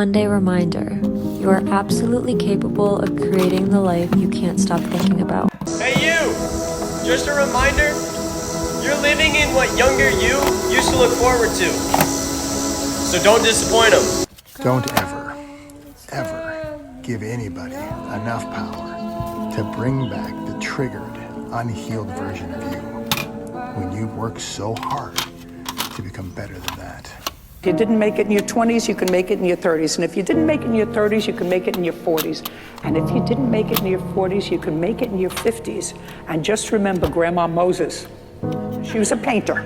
Monday reminder. You are absolutely capable of creating the life you can't stop thinking about. Hey you! Just a reminder, you're living in what younger you used to look forward to. So don't disappoint them. Don't ever give anybody enough power to bring back the triggered, unhealed version of you when you work so hard to become better than that. If you didn't make it in your 20s, you can make it in your 30s. And if you didn't make it in your 30s, you can make it in your 40s. And if you didn't make it in your 40s, you can make it in your 50s. And just remember Grandma Moses. She was a painter.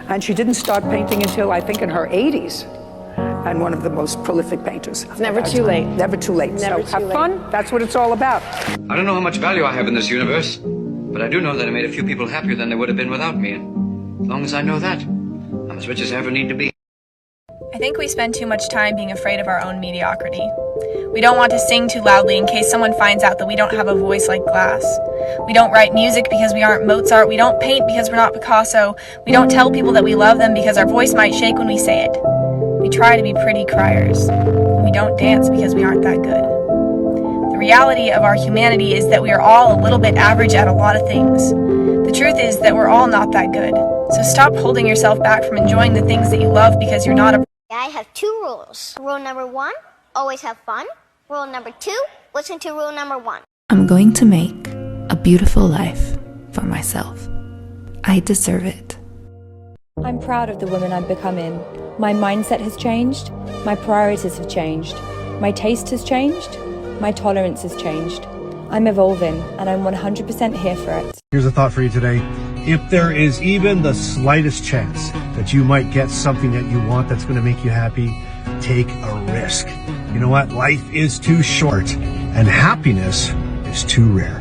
And she didn't start painting until, I think, in her 80s. And one of the most prolific painters. It's never too late. Never too late. Never So too have late. fun. That's what it's all about. I don't know how much value I have in this universe, but I do know that I made a few people happier than they would have been without me. And as long as I know that, I'm as rich as I ever need to be. I think we spend too much time being afraid of our own mediocrity. We don't want to sing too loudly in case someone finds out that we don't have a voice like glass. We don't write music because we aren't Mozart. We don't paint because we're not Picasso. We don't tell people that we love them because our voice might shake when we say it. We try to be pretty criers. And we don't dance because we aren't that good. The reality of our humanity is that we are all a little bit average at a lot of things. The truth is that we're all not that good. So stop holding yourself back from enjoying the things that you love because you're not a... I have 2 rules. Rule number 1, always have fun. Rule number 2, listen to rule number 1. I'm going to make a beautiful life for myself. I deserve it. I'm proud of the woman I'm becoming. My mindset has changed. My priorities have changed. My taste has changed. My tolerance has changed. I'm evolving and I'm 100% here for it. Here's a thought for you today. If there is even the slightest chance that you might get something that you want that's going to make you happy, take a risk. You know what? Life is too short and happiness is too rare.